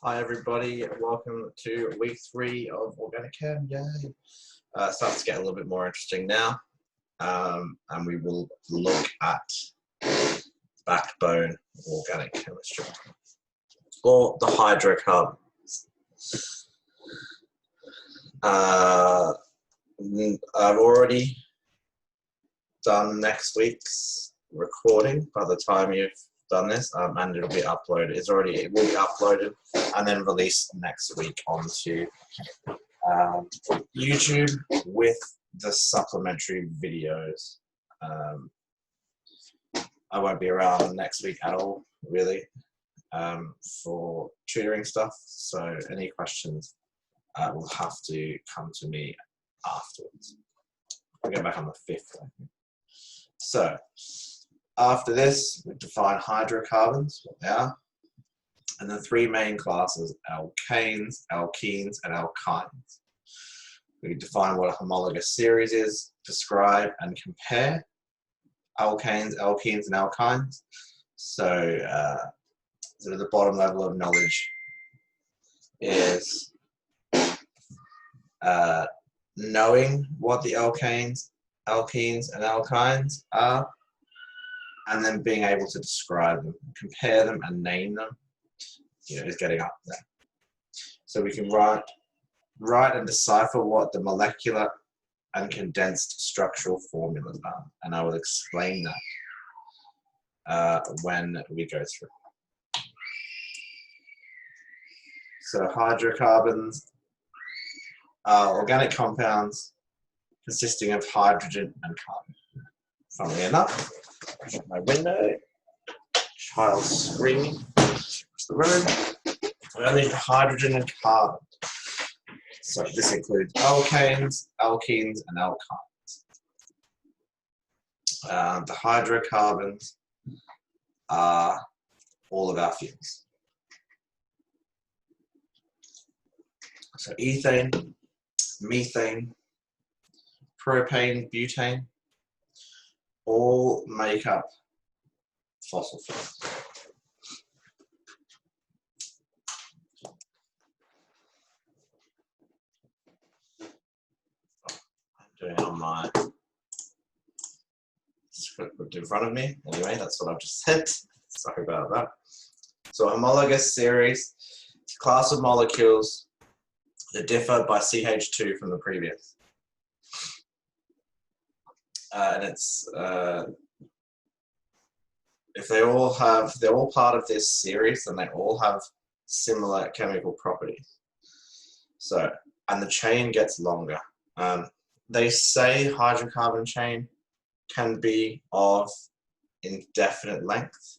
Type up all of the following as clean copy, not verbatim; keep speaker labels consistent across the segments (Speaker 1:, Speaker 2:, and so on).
Speaker 1: Hi everybody, welcome to week 3 of Organic Chem, yay! Starts to get a little bit more interesting now, and we will look at backbone organic chemistry, or the hydrocarbons. I've already done next week's recording by the time you've done this, and it'll be uploaded. It will be uploaded and then released next week onto YouTube with the supplementary videos. I won't be around next week at all, really, for tutoring stuff. So any questions will have to come to me afterwards. I'll get back on the 5th, I think. So after this, we define hydrocarbons, what they are, and the 3 main classes: alkanes, alkenes, and alkynes. We define what a homologous series is, describe and compare alkanes, alkenes, and alkynes. So, sort of the bottom level of knowledge is knowing what the alkanes, alkenes, and alkynes are, and then being able to describe them, compare them, and name them, is getting up there. So we can write and decipher what the molecular and condensed structural formulas are, and I will explain that when we go through. So hydrocarbons are organic compounds consisting of hydrogen and carbon. Funnily enough, my window, child screaming across the room. We only need hydrogen and carbon. So this includes alkanes, alkenes, and alkynes. The hydrocarbons are all of our fuels. So ethane, methane, propane, butane, all make up fossil fuels. I'm doing it on my script in front of me. Anyway, that's what I've just said. Sorry about that. So a homologous series, it's a class of molecules that differ by CH2 from the previous. And it's if they're all part of this series, then they all have similar chemical properties. So, and the chain gets longer. They say hydrocarbon chain can be of indefinite length.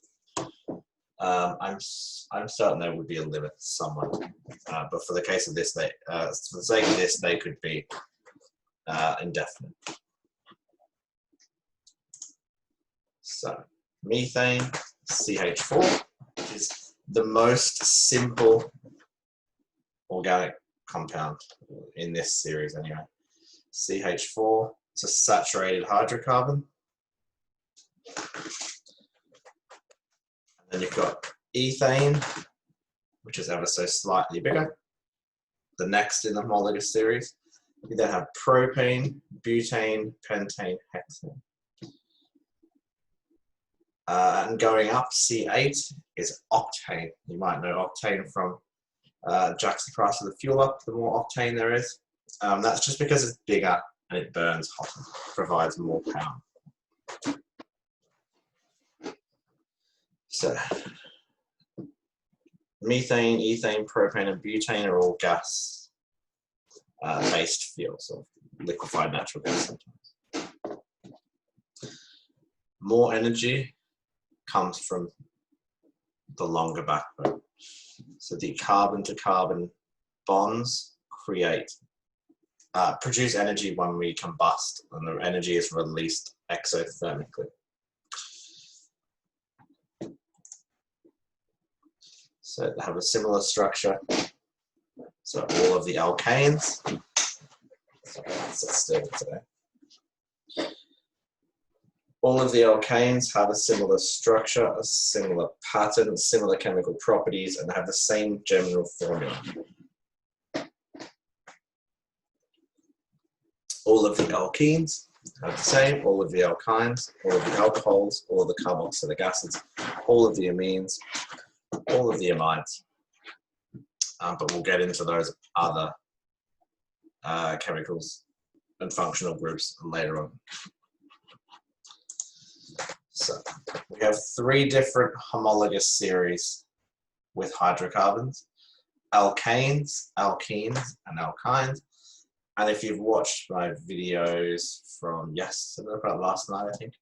Speaker 1: I'm certain there would be a limit somewhere, but for the case of this, for the sake of this, they could be indefinite. So methane, CH4, is the most simple organic compound in this series anyway. CH4, it's a saturated hydrocarbon. And then you've got ethane, which is ever so slightly bigger, the next in the homologous series. You then have propane, butane, pentane, hexane. And going up, C8 is octane. You might know octane from jacks the price of the fuel up, the more octane there is. That's just because it's bigger and it burns hotter, provides more power. So, methane, ethane, propane, and butane are all gas based fuels, or liquefied natural gas sometimes. More energy comes from the longer backbone. So the carbon-to-carbon bonds produce energy when we combust, and the energy is released exothermically. So they have a similar structure. So all of the alkanes. Sorry, that's still today. All of the alkanes have a similar structure, a similar pattern, similar chemical properties, and have the same general formula. All of the alkenes have the same, all of the alkynes, all of the alcohols, all of the carboxylic acids, all of the amines, all of the amides. But we'll get into those other chemicals and functional groups later on. So we have 3 different homologous series with hydrocarbons: alkanes, alkenes, and alkynes. And if you've watched my videos from yesterday, last night, I think,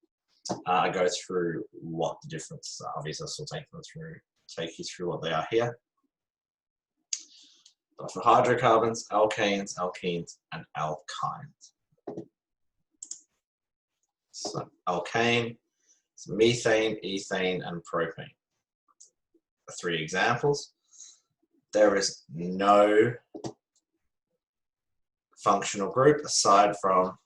Speaker 1: I go through what the differences are. Obviously, I'll still take you through what they are here. But for hydrocarbons, alkanes, alkenes, and alkynes. So alkane, it's methane, ethane, and propane. 3 examples. There is no functional group aside from,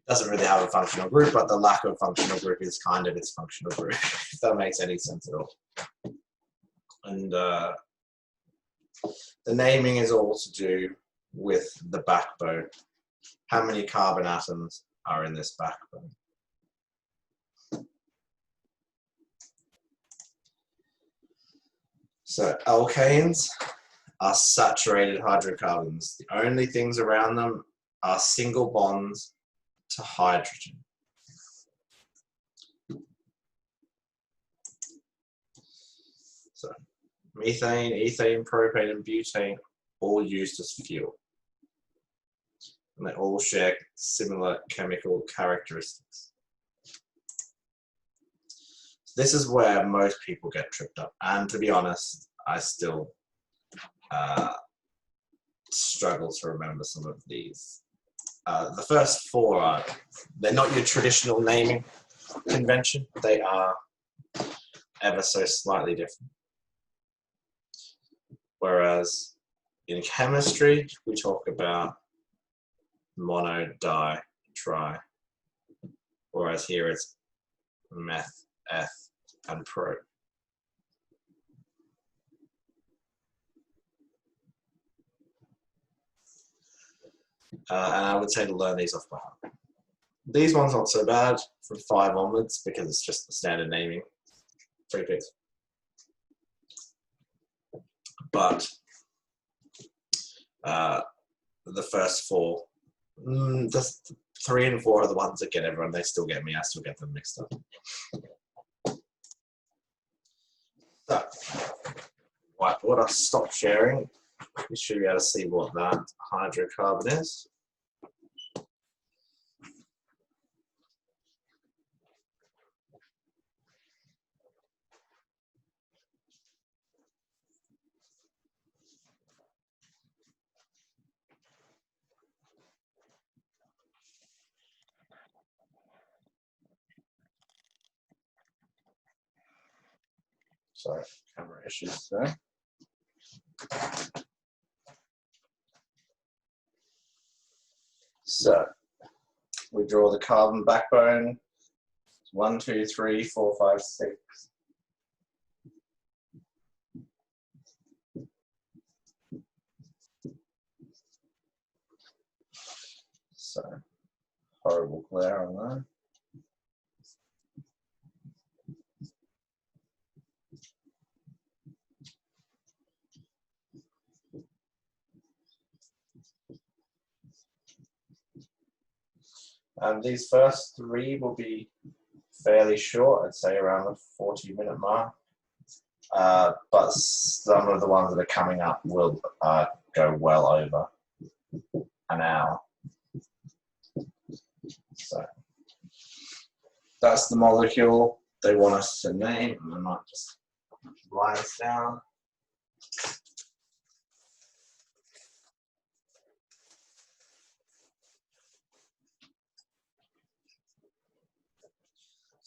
Speaker 1: doesn't really have a functional group, but the lack of functional group is kind of its functional group, if that makes any sense at all. And the naming is all to do with the backbone. How many carbon atoms are in this backbone? So alkanes are saturated hydrocarbons. The only things around them are single bonds to hydrogen. So methane, ethane, propane, and butane all used as fuel. And they all share similar chemical characteristics. This is where most people get tripped up. And to be honest, I still struggle to remember some of these. The first 4 they're not your traditional naming convention. They are ever so slightly different. Whereas in chemistry, we talk about mono, di, tri. Whereas here it's meth, eth, and pro. And I would say to learn these off by heart. These ones not so bad from 5 onwards because it's just the standard naming. 3 picks. But the first 4, just 3 and 4 are the ones that get everyone. They still get me. I still get them mixed up. So, whiteboard, I'll stop sharing. You should be able to see what that hydrocarbon is. Sorry, camera issues there. So, we draw the carbon backbone. 1, 2, 3, 4, 5, 6. So, horrible glare on that. And these first 3 will be fairly short, I'd say around the 40-minute mark. But some of the ones that are coming up will go well over an hour. So that's the molecule they want us to name. And I might just write this down.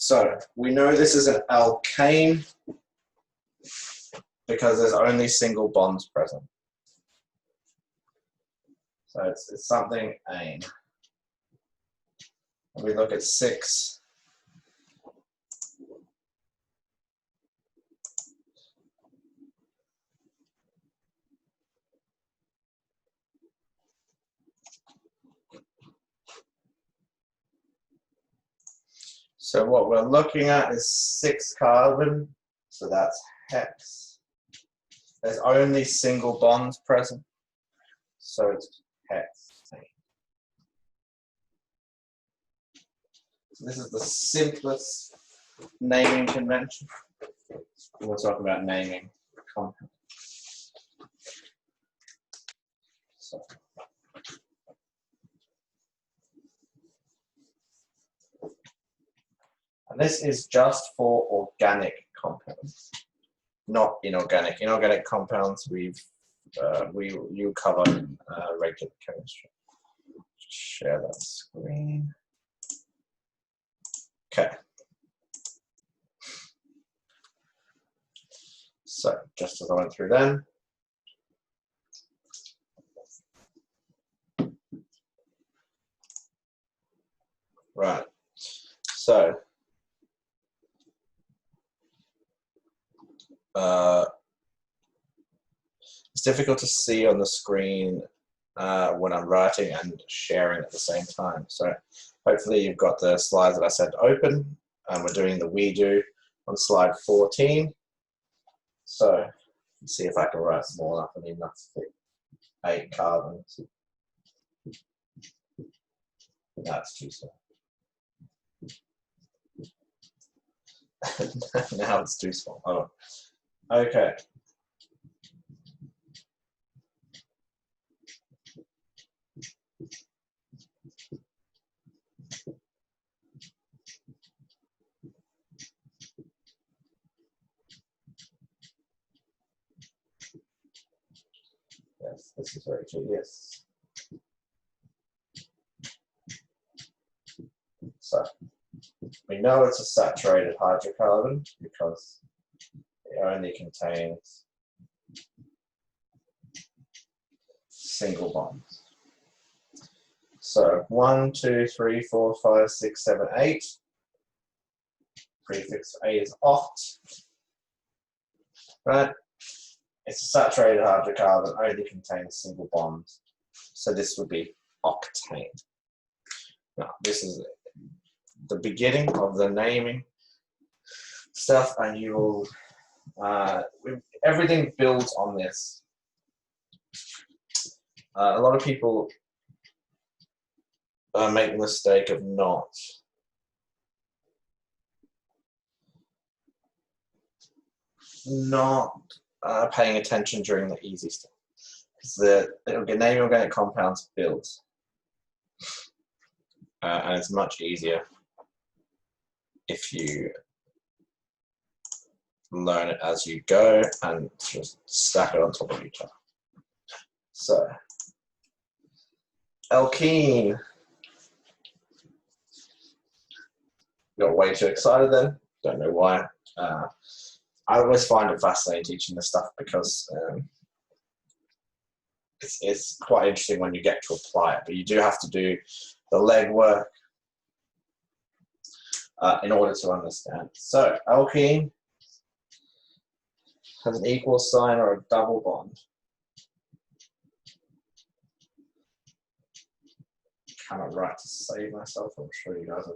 Speaker 1: So we know this is an alkane because there's only single bonds present. So it's something ane. we look at 6. So what we're looking at is 6 carbon, so that's hex. There's only single bonds present, so it's hexane. So this is the simplest naming convention. We'll talk about naming compounds. So. And this is just for organic compounds, not inorganic. Inorganic compounds you cover in regular chemistry. Share that screen. Okay. So just as I went through them. Right. So it's difficult to see on the screen when I'm writing and sharing at the same time. So hopefully you've got the slides that I said open, and we're doing the we do on slide 14. So let's see if I can write small enough. I need enough to fit 8 carbons. That's too small. Now it's too small. Hold on. Okay. Yes, this is Rachel, yes. So we know it's a saturated hydrocarbon because it only contains single bonds. So 1, 2, 3, 4, 5, 6, 7, 8. Prefix 8 is oct. Right? It's a saturated hydrocarbon, only contains single bonds. So this would be octane. Now, this is the beginning of the naming stuff, and you will, everything builds on this. A lot of people make the mistake of not paying attention during the easy stuff. The naming organic compounds builds, and it's much easier if you learn it as you go and just stack it on top of each other. So, alkene. Got way too excited then. Don't know why. I always find it fascinating teaching this stuff because it's quite interesting when you get to apply it, but you do have to do the legwork in order to understand. So, alkene has an equal sign or a double bond. Cannot write to save myself. I'm sure you guys have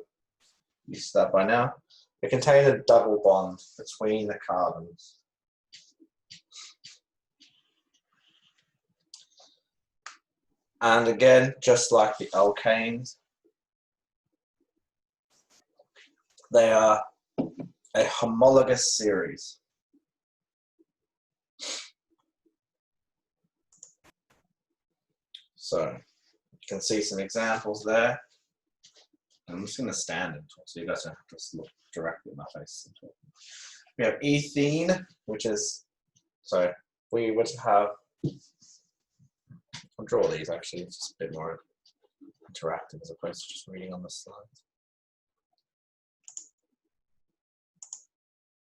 Speaker 1: used to that by now. It contains a double bond between the carbons. And again, just like the alkanes, they are a homologous series. So you can see some examples there. I'm just going to stand and talk so you guys don't have to look directly at my face. We have ethene, which is, so we would have, I'll draw these actually, it's just a bit more interactive as opposed to just reading on the slides.